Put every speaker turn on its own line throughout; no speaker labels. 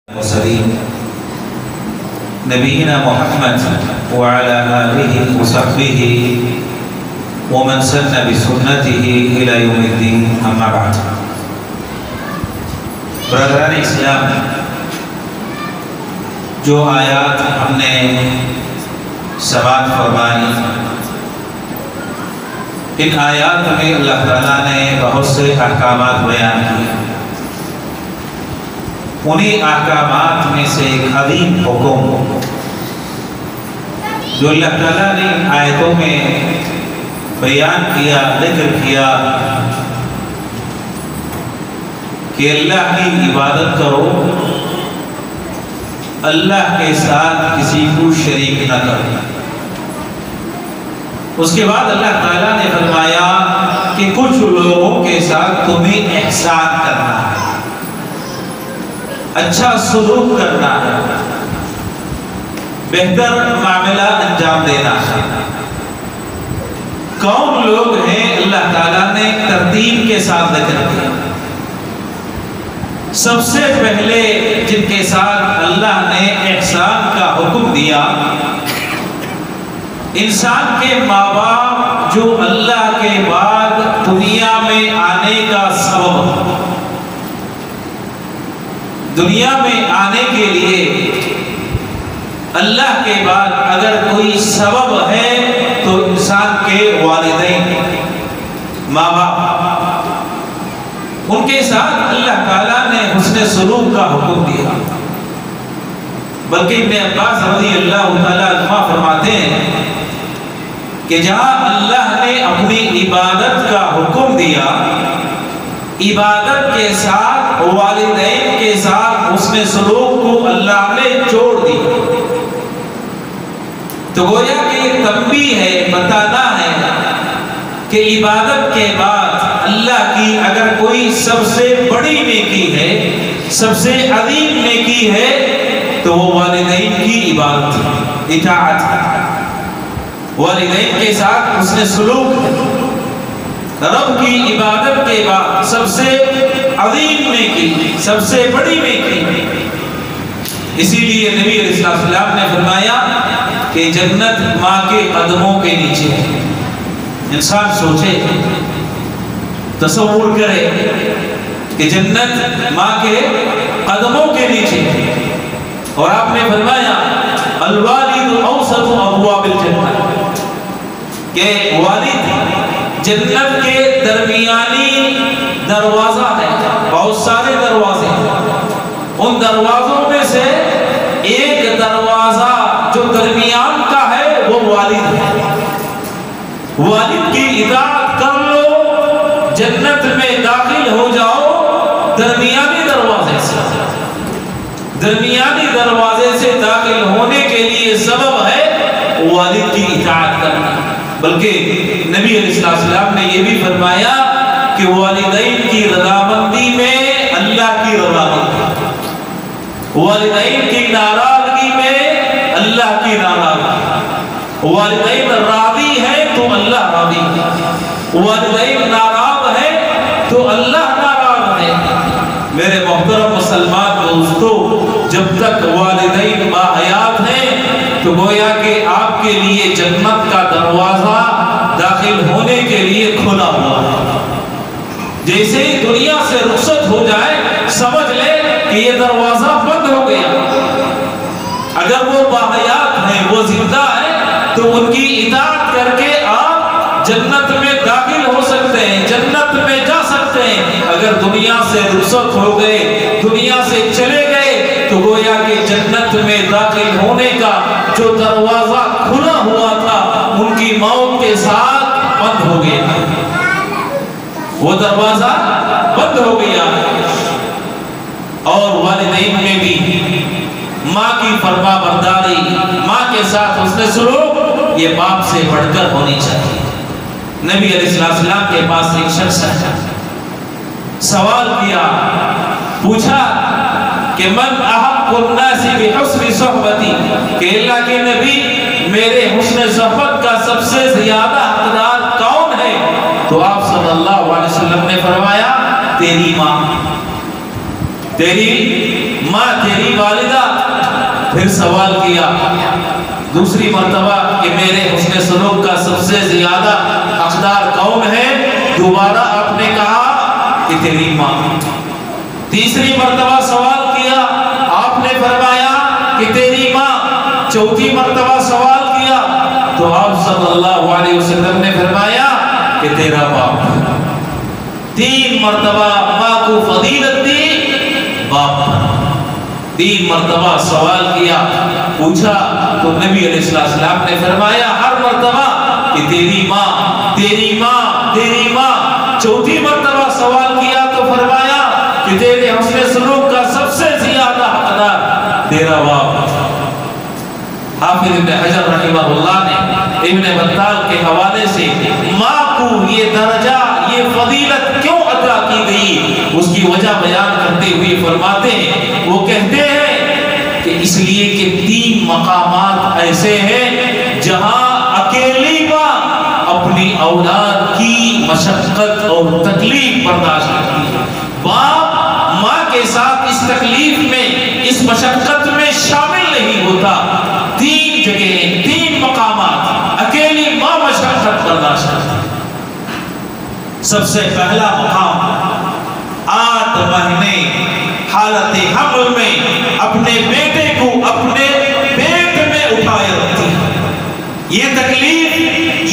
المرسلين نبينا محمد وعلى آله وصحبه ومن سن بسنته إلى يوم الدين أما بعد. برادران اسلام، جو آیات ہم نے سماعت فرمائی، ان آیات میں اللہ تعالیٰ نے بہت سے احکامات بیان کیے. انہی احکامات میں سے ایک عظیم حکم جو اللہ تعالیٰ نے آیتوں میں بیان کیا، ذکر کیا کہ اللہ کی عبادت کرو، اللہ کے ساتھ کسی کو شریک نہ کرو. اس کے بعد اللہ تعالیٰ نے فرمایا کہ کچھ لوگوں کے ساتھ تمہیں احسان کرنا ہے، اچھا سلوک کرنا ہے، بہتر معاملہ انجام دینا ہے. کون لوگ ہیں؟ اللہ تعالیٰ نے ترتیب کے ساتھ ذکر کیا. سب سے پہلے جن کے ساتھ اللہ نے احسان کا حکم دیا، انسان کے ماں باپ جو اللہ کے بعد دنیا میں آنے کا سبب، دنیا میں آنے کے لیے اللہ کے بعد اگر کوئی سبب ہے تو انسان کے والدین، ماں باپ، ان کے ساتھ اللہ تعالیٰ نے حسن سلوک کا حکم دیا. بلکہ ابن عباس رضی اللہ تعالیٰ عنہ فرماتے ہیں کہ جہاں اللہ نے اپنی عبادت کا حکم دیا، عبادت کے ساتھ والدین کے ساتھ حسن سلوک کو اللہ نے جوڑ دیا. تو گویا کہ تنبیہ ہے، بتانا ہے کہ عبادت کے بعد اللہ کی اگر کوئی سب سے بڑی نیکی ہے، سب سے عظیم نیکی ہے تو وہ والدین کی عبادت ہے، اطاعت ہے، والدین کے ساتھ حسن سلوک ہے. رب کی عبادت کے بعد سب سے عظیم نیکی، سب سے بڑی نیکی. اسی لیے نبی علیہ السلام نے فرمایا کہ جنت ماں کے قدموں کے نیچے ہے. انسان سوچے، تصور کرے کہ جنت ماں کے قدموں کے نیچے ہے. اور آپ نے فرمایا الوالد اوسط ابواب الجنہ، کہ والد جنت کے درمیانی دروازہ ہے. بہت سارے دروازے ہیں، ان دروازوں میں سے ایک دروازہ جو درمیان کا ہے وہ والد ہے. والد کی اطاعت کر لو، جنت میں داخل ہو جاؤ. درمیانی دروازے سے، درمیانی دروازے سے داخل ہونے کے لیے سبب ہے والد کی اطاعت کرنا. بلکہ نبی علیہ السلام نے یہ بھی فرمایا کہ والدین کی رضامندی میں اللہ کی رضامندی، والدین کی ناراضگی میں اللہ کی ناراضگی. والدین راضی ہے تو اللہ راضی ہے، والدین ناراض ہے تو اللہ ناراض ہے. میرے محترم مسلمان دوستو، جب تک والدین باحیات ہیں تو گویا کہ آپ کے لیے جنت کا دروازہ داخل ہونے کے لیے کھلا ہوا ہے. جیسے ہی دنیا سے رخصت ہو جائے سمجھ لے کہ یہ دروازہ بند ہو گیا. اگر وہ باحیات ہیں، وہ زندہ ہیں، تو ان کی اطاعت کر کے آپ جنت میں داخل ہو سکتے ہیں، جنت میں جا سکتے ہیں. اگر دنیا سے رخصت ہو گئے، دنیا سے چلے گئے، تو گویا کہ جنت میں داخل ہونے کا جو دروازہ کھلا ہوا تھا ان کی موت کے ساتھ بند ہو گیا، وہ دروازہ بند ہو گیا. اور والدین میں بھی ماں کی فرما برداری، ماں کے ساتھ حسن سلوک، یہ باپ سے بڑھ کر ہونی چاہیے. نبی علیہ السلام کے پاس ایک شخص آیا، سوال کیا، پوچھا کہ من احق الناس بحسن صحبتی، کہ اللہ کے نبی میرے حسن صحبت کا سب سے زیادہ حقدار کون ہے؟ تو آپ صلی اللہ علیہ وسلم نے فرمایا تیری ماں، تیری माँ तेरी वालिदा। फिर सवाल किया दूसरी मर्तबा कि मेरे हुस्न सलूक का सबसे ज्यादा हकदार कौन है? दोबारा आपने कहा कि तेरी माँ। तीसरी मर्तबा सवाल किया, आपने फरमाया कि तेरी माँ। चौथी मर्तबा सवाल किया तो आप सल्लल्लाहु अलैहि वसल्लम ने फरमाया कि तेरा बाप। 3 मर्तबा माँ को फजीलत दी, बाप पर 3 मर्तबा सवाल किया, पूछा तो नबी अलैहिस्सलाम ने फरमाया हर मर्तबा कि तेरी माँ, तेरी माँ, तेरी माँ। चौथी मर्तबा सवाल किया तो फरमाया कि तेरे हुस्न सलूक का सबसे ज्यादा हकदार तेरा बाप। हाफिज इब्न हजर रहमहुल्लाह ने इब्न बत्ताल के हवाले से माँ को ये दर्जा, ये फजीलत क्यों अता की गई, उसकी वजह बयान करते हुए फरमाते हैं, वो कहते हैं कि इसलिए कि 3 मकामात ऐसे हैं जहां अकेली माँ अपनी औलाद की मशक्कत और तकलीफ बर्दाश्त करती है। बाप माँ के साथ इस तकलीफ में, इस मशक्कत में शामिल नहीं होता। 3 जगह, 3 मकामात अकेली माँ मशक्कत बर्दाश्त करती है। सबसे पहला मकाम 8 महीने हालत हमल में अपने बेटे को अपने पेट में उठाए रखती है। ये तकलीफ,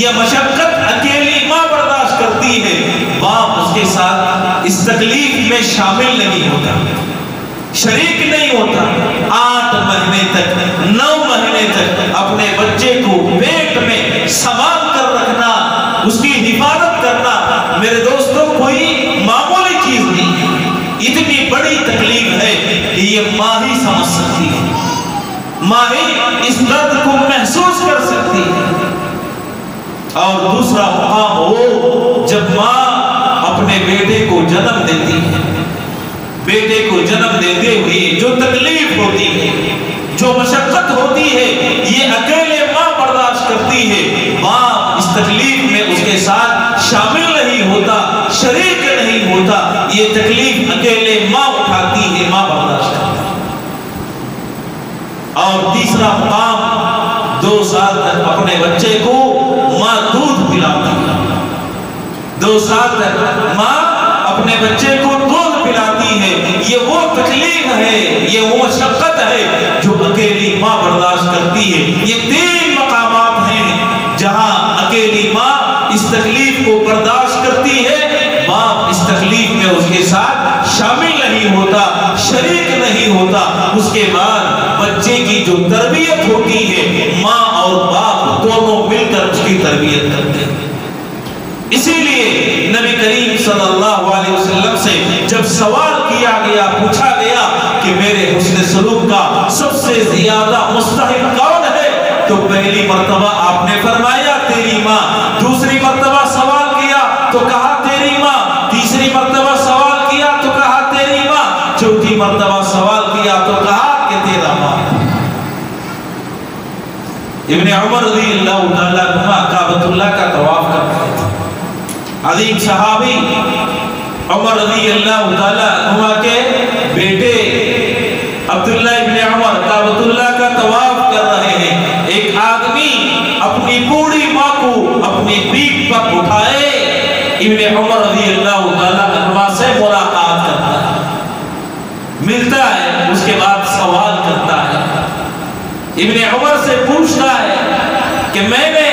ये मशक्कत अकेली माँ बर्दाश्त करती है, बाप उसके साथ इस तकलीफ में शामिल नहीं होता, शरीक नहीं होता। 8 महीने तक, 9 महीने तक अपने बच्चे को पेट में संभाल कर रखना, उसकी हिफाजत करना, मेरे दोस्तों कोई मामूली चीज नहीं है। इतनी बड़ी तकलीफ है कि ये माँ ही समझ सकती है, माँ ही इस दर्द को महसूस कर सकती है। और दूसरा मकाम हो जब माँ अपने बेटे को जन्म देती है, बेटे को जन्म देते हुए जो तकलीफ होती है, जो मशक्कत होती है, ये अकेले माँ बर्दाश्त करती है। बाप इस तकलीफ में उसके साथ शामिल नहीं होता, शरीक नहीं होता। ये तकलीफ अकेले माँ उठाती है, माँ बर्दाश्त करती है। और तीसरा मकाम 2 साल तक अपने बच्चे को माँ दूध पिलाती है। 2 साल तक माँ अपने बच्चे को दूध पिलाती है। ये वो तकलीफ है, ये वो मशक्कत है जो अकेली माँ बर्दाश्त करती है। ये 3 मकामात हैं जहां अकेली माँ इस तकलीफ को बर्दाश्त करती है, बाप इस तकलीफ में उसके साथ शामिल नहीं होता, शरीक नहीं होता। उसके बाद बच्चे की जो तरबियत होती है, माँ और बाप दोनों मिलकर उसकी तरबियत करते हैं। इसीलिए नबी करीम सल्लल्लाहु अलैहि वसल्लम से जब सवाल किया गया, पूछा गया कि मेरे हुस्न सलूक का सबसे ज्यादा मुस्तहिक कौन है, तो पहली मर्तबा आपने फरमाया तेरी माँ। दूसरी मर्तबा सवाल किया तो कहा तेरी माँ। तीसरी मर्तबा सवाल किया तो कहा तेरी माँ। चौथी मर्तबा सवाल किया तो कहा कि तेरा माँ। इब्ने उमर रज़ियल्लाहु ताला अन्हुमा काबतुल्लाह का तवाफ कर रहे थे। अजीम सहाबी उमर रज़ियल्लाहु ताला अन्हुमा के बेटे अब्दुल्लाह इब्ने उमर काबतुल्लाह का तवाफ कर रहे हैं। एक आदमी अपनी बूढ़ी माँ को अपनी पीठ पर उठाए इब्ने उमर रज़ियल्लाहु ताला अन्हुमा से मुलाकात करता है, मिलता है, उसके बाद सवाल करता है। इब्ने उमर से पूछता है कि मैंने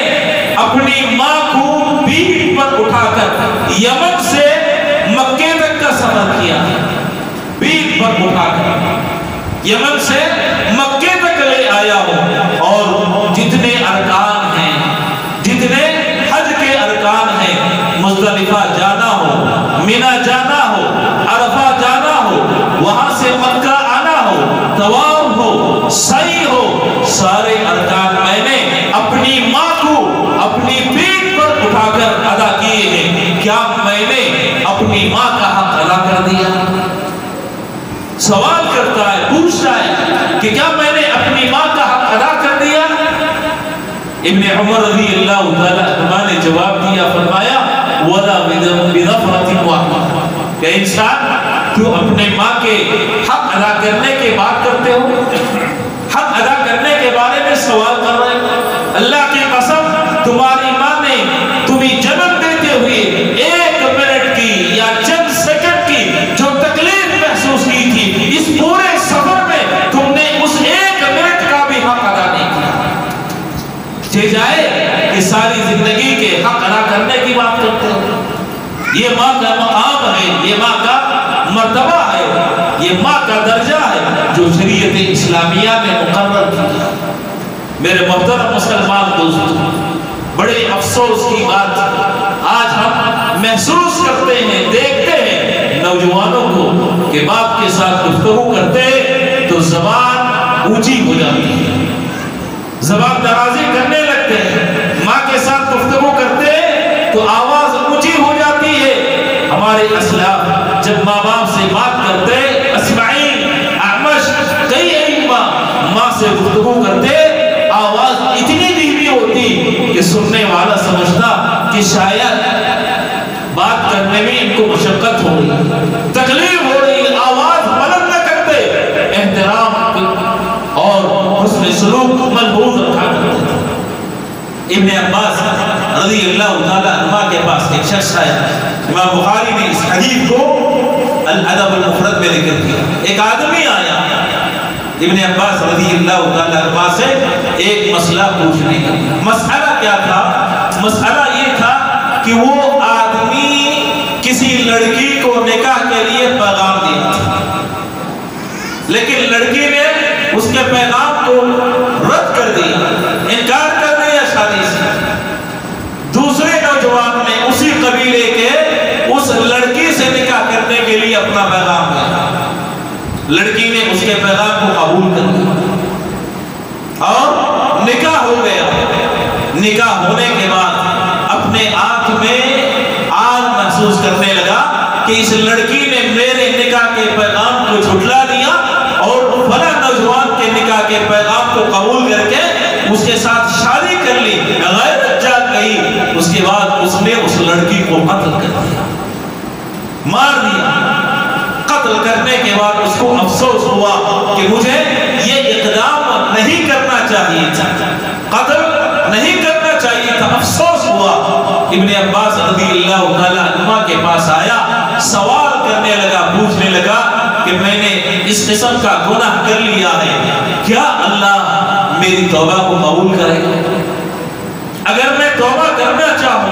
अपनी माँ को पीठ पर उठाकर यमन से मक्के तक का सफर किया, पीठ पर उठाकर यमन से मक्के तक ले आया हूँ, और जितने अरकान हैं, जितने हज के अरकान हैं, मुज़दलिफा जाना हो, मिना जाना हो, अरफा जाना हो, वहां से मक्का आना हो, तवाफ हो, सही हो, सारे अरकान मैंने अपनी माँ को अपनी पीठ पर उठाकर अदा किए हैं। क्या मैंने अपनी माँ का हक अदा कर दिया? सवाल करता है, पूछता है कि क्या मैंने अपनी माँ का हक अदा कर दिया? इब्ने उमर रज़ियल्लाहु ताला अन्हुमा ने जवाब दिया, फरमाया वला बिज़फ़रतिन वाहिदा, कि इंसान तू अपने माँ के हक ادا کرنے کی بات کرتے ہو، حق ادا کرنے کے بارے میں سوال کر رہے ہو۔ اللہ کی قسم تمہاری ماں نے تمہیں جنم دیتے ہوئے 1 منٹ کی یا چند سیکنڈ کی جو تکلیف محسوس کی تھی، اس پورے سفر میں تم نے اس 1 منٹ کا بھی حق ادا نہیں کیا، چہ جائے کہ ساری زندگی کے حق ادا کرنے کی بات کرتے ہو۔ یہ ماں کا مقام ہے، یہ ماں کا مرتبہ ہے، یہ ماں کا درجہ ہے جو شریعت اسلامیہ میں مقرر کیا۔ میرے محترم مسلمان دوستو، بڑے افسوس کی بات آج ہم محسوس کرتے ہیں، دیکھتے ہیں نوجوانوں کو کہ باپ کے ساتھ گفتگو کرتے تو زبان اونچی ہو جاتی ہے، زبان درازی کرنے لگتے ہیں، ماں کے ساتھ گفتگو کرتے تو آواز اونچی ہو جاتی ہے۔ ہمارے اسلاف جب ماں باپ سے بات کرتے، اسماعیل، اعمش، کئی ائمہ ماں سے گفتگو کرتے، آواز اتنی دھیمی ہوتی کہ سننے والا سمجھتا کہ شاید بات کرنے میں ان کو مشقت ہو رہی، تکلیف ہو رہی، آواز بلند نہ کرتے، احترام اور حسن سلوک ملحوظ رکھا کرتے تھے۔ ابن عباس رضی اللہ تعالیٰ عنہ کے پاس ایک شخص آیا، امام بخاری نے اس حدیث کو الادب المفرد میں ذکر کیا۔ ایک آدمی آیا ابن عباس رضی اللہ تعالیٰ عنہ سے ایک مسئلہ پوچھنے کا۔ مسئلہ کیا تھا؟ مسئلہ یہ تھا کہ وہ آدمی کسی لڑکی کو نکاح کے لیے پیغام دیا تھا، لیکن لڑکی نے اس کے پیغام کو رد کر دیا، انکار کر دیا شادی سے۔ دوسرے نوجوان نے اسی قبیلے کے اس لڑکی سے نکاح کرنے کے لیے اپنا پیغام دیا، لڑکی نے اس کے پیغام کو قبول کر لیا اور نکاح ہو گیا۔ نکاح ہونے کے بعد اپنے آنکھ میں آگ محسوس کرنے لگا کہ اس لڑکی نے میرے نکاح کے پیغام کو جھٹلا دیا اور فلاں نوجوان کے نکاح کے پیغام کو قبول کر کے اس کے ساتھ شادی کر لی، غیرت جاگ گئی۔ اس کے بعد اس نے اس لڑکی کو قتل کر دیا، مار دیا۔ قتل کرنے کے بعد اس کو افسوس ہوا کہ مجھے یہ اقدام نہیں کرنا چاہیے تھا، قتل نہیں کرنا چاہیے تھا، افسوس ہوا۔ ابن عباس رضی اللہ تعالیٰ عنہ کے پاس آیا، سوال کرنے لگا، پوچھنے لگا کہ میں نے اس قسم کا گناہ کر لیا ہے، کیا اللہ میری توبہ کو قبول کرے گا؟ اگر میں توبہ کرنا چاہوں،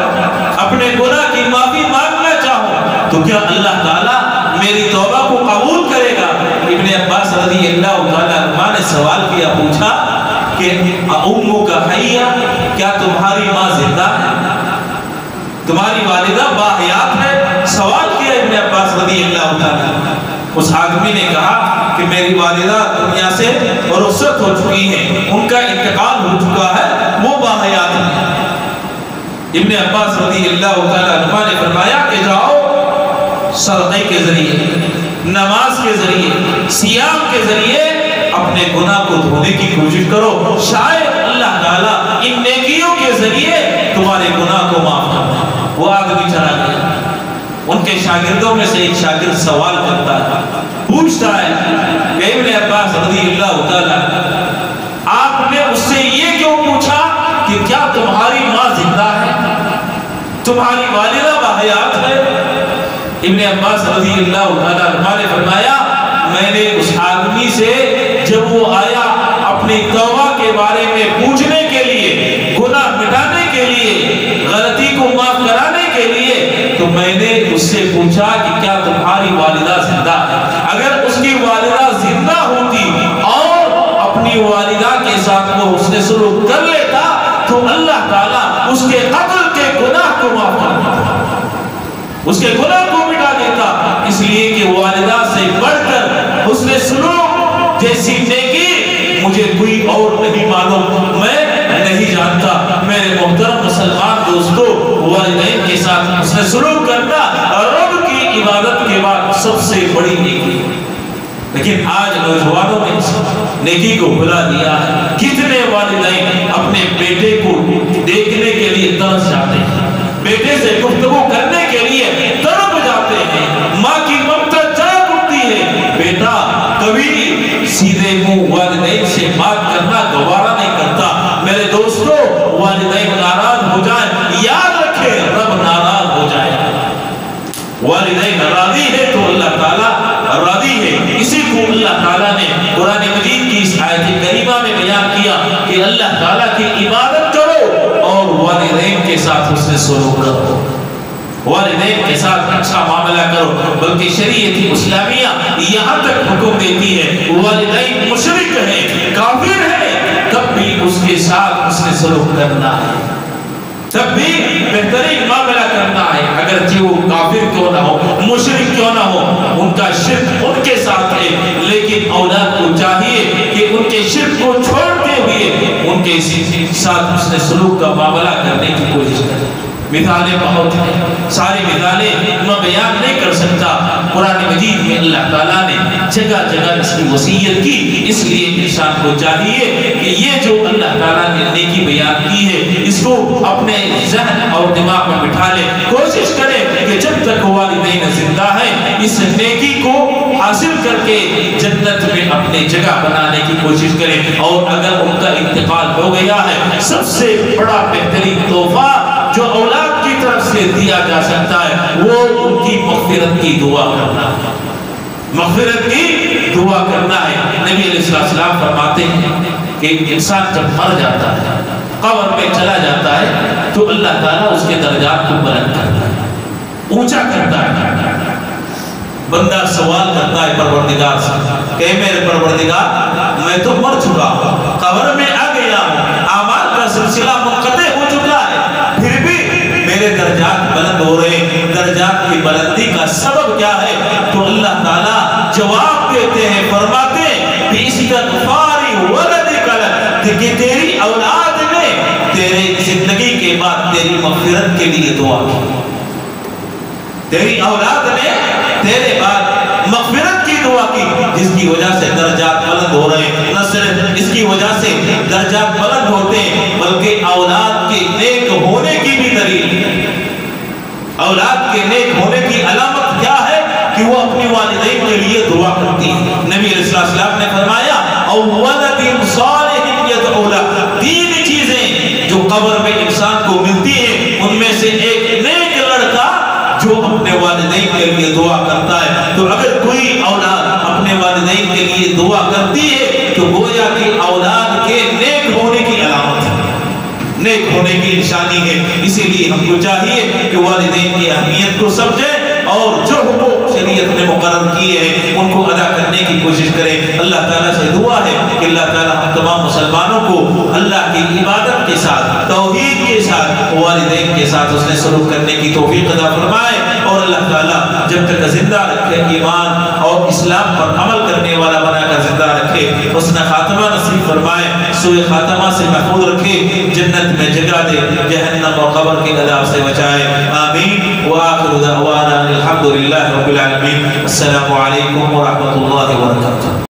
اپنے گناہ کی معافی مانگنا چاہوں تو کیا اللہ تعالیٰ میری توبہ کو قبول کرے گا؟ ابن عباس رضی اللہ تعالیٰ عنہ نے سوال کیا، پوچھا کہ امک حیہ، کیا تمہاری ماں زندہ ہے؟ تمہاری والدہ باحیات ہے؟ سوال کیا ابن عباس رضی اللہ تعالیٰ عنہ۔ اس آدمی نے کہا کہ میری والدہ دنیا سے رخصت ہو چکی ہیں، ان کا انتقال ہو چکا ہے، وہ باحیات ہیں۔ ابن عباس رضی اللہ تعالیٰ عنہ نے فرمایا کہ جاؤ صدقے کے ذریعے، نماز کے ذریعے، صیام کے ذریعے اپنے گناہ کو دھونے کی کوشش کرو، شاید اللہ تعالیٰ ان نیکیوں کے ذریعے تمہارے گناہ کو معاف کر دے۔ وہ آدمی چلا گیا۔ ان کے شاگردوں میں سے ایک شاگرد سوال کرتا ہے، پوچھتا ہے کہ ابن عباس رضی اللہ تعالیٰ آپ نے اس سے یہ کیوں پوچھا کہ کیا تمہاری ماں زندہ ہے، تمہاری والدہ باحیات ہے؟ ابن عباس رضی اللہ تعالیٰ عنہ نے فرمایا میں نے اس آدمی سے جب وہ آیا اپنی توبہ کے بارے میں پوچھنے کے لیے، گناہ مٹانے کے لیے، غلطی کو معاف کرانے کے لیے، تو میں نے اس سے پوچھا کہ کیا تمہاری والدہ زندہ ہے؟ اگر اس کی والدہ زندہ ہوتی اور اپنی والدہ کے ساتھ وہ حسن سلوک کر لیتا تو اللہ تعالیٰ اس کے قتل کے گناہ کو معاف کر دیتا، اس کے گناہ کو مٹا دیتا۔ اس لیے کہ والدہ سے بڑھ کر حسن سلوک جیسی نیکی مجھے کوئی اور نہیں معلوم، میں نہیں جانتا۔ میرے محترم مسلمان دوستو، والدین کے ساتھ حسن سلوک کرنا رب کی عبادت کے بعد سب سے بڑی نیکی، لیکن آج نوجوانوں نے نیکی کو بھلا دیا ہے۔ کتنے والدین اپنے بیٹے کو دیکھنے کے لیے ترس جاتے ہیں، بیٹے سے گفتگو کرنے کے لیے تڑپ جاتے ہیں، ماں کی ممتا جاگ اٹھتی ہے، بیٹا कभी सीधे मुंह वालिदैन से बात करना गवारा नहीं करता। मेरे दोस्तों, वालिदैन नाराज हो जाए, याद रखे रब नाराज हो जाएगा। वालिदैन राजी है तो अल्लाह ताला राजी है। इसी को अल्लाह ताला ने कुरान मजीद की इस आयत करीमा में बयान किया कि अल्लाह ताला की इबादत करो और वालिदैन के साथ उसने सलूक करो, वालिदैन के साथ अच्छा मामला करो। बल्कि शरीयत इस्लामिया यहाँ तक हुक्म देती है वालिदैन मुशरिक है, काफिर है, तब भी उसके साथ उसने सलूक करना है, तब भी बेहतरीन मामला करना है। अगर वो काफिर क्यों ना हो, मुशरिक क्यों ना हो, उनका शिर्क उनके साथ है, लेकिन औलाद को चाहिए कि उनके शिर्क को छोड़ते हुए उनके साथ उसने सलूक का मामला करने की कोशिश करे। मिसालें बहुत हैं, सारी मिसालें मैं बयान नहीं कर सकता। कुरान मजीद में अल्लाह ताला ने जगह जगह इसकी वसीयत की। इसलिए इंसान को चाहिए कि ये जो अल्लाह ताला ने नेकी बयान की है इसको अपने ज़हन और दिमाग में बिठा ले। कोशिश करें कि जब तक वालिदैन जिंदा है इस नेकी को हासिल करके जन्नत में अपनी जगह बनाने की कोशिश करें। और अगर उनका इंतकाल हो गया है, सबसे बड़ा बेहतरीन तोहफा जो औलाद की तरफ से दिया जा सकता है वो उनकी मग़फ़िरत की दुआ करना है, मग़फ़िरत की दुआ करना है। नबी अलैहिस्सलाम फरमाते हैं कि इंसान जब मर जाता है, कब्र में चला जाता है, तो अल्लाह ताला उसके दर्जात को बुलंद करता है, ऊंचा करता है। बंदा सवाल करता है परवरदिगार से कि मेरे परवरदिगार, मैं तो मर चुका हूँ, कब्र में आ गया हूँ, आमाल का सिलसिला मुनक़ते हो चुका है, फिर भी मेरे दर्जात बुलंद हो रहे हैं। दर्जात की बुलंदी का सबब क्या है? तो अल्लाह ताला जवाब देते हैं, फरमाते हैं कि इस्तिग़फ़ारी वलदिका लक, कि तेरी औलाद ने तेरे जिंदगी के बाद तेरी मग़फ़िरत के लिए दुआ की, तेरी औलाद ने तेरे बाद मग़फ़िरत की दुआ की, जिसकी वजह से दर्जात बुलंद हो रहे हैं। न सिर्फ इसकी वजह से दर्जात बुलंद होते हैं, बल्कि औलाद के नेक होने की भी दलील है। औलाद के नेक होने की अलामत क्या है? कि वो अपनी वालिदैन के लिए दुआ करती है। नबी अलैहिस्सलाम ने फरमाया औवलदिन सालिहिन यदउ लह, तीन चीजें जो कब्र में इंसान को मिलती है, उनमें से एक नेक लड़का जो अपने वालिदैन के लिए दुआ करता है। तो अगर कोई औलाद अपने वालिदैन के लिए दुआ करती है तो गोया कि औलाद के नेक होने की अलामत है, नेक होने की निशानी है। इसीलिए हमको चाहिए कि वालिदैन की अहमियत को समझें और जो हुकूक शरीयत ने मुकर्रर किए हैं उनको अदा करने की कोशिश करें। अल्लाह ताला से दुआ है कि अल्लाह ताला हम तमाम मुसलमानों को अल्लाह की इबादत के साथ, तौहीद के साथ, वालिदैन के साथ उसने सलूक करने की तौफीक अता फरमाए। और अल्लाह ताला जब तक जिंदा रखे, ईमान और इस्लाम पर अमल करने वाला बनाकर जिंदा रखे, उसने खात्मा नसीब फरमाए, सूए खात्मा से महफूज रखे, जन्नत में जगह दे, जहन्नम और कब्र के अज़ाब से बचाए। आमीन। व आखिरु दअवाना अल्हम्दुलिल्लाहि रब्बिल आलमीन। अस्सलामु अलैकुम व रहमतुल्लाहि व बरकातुहू।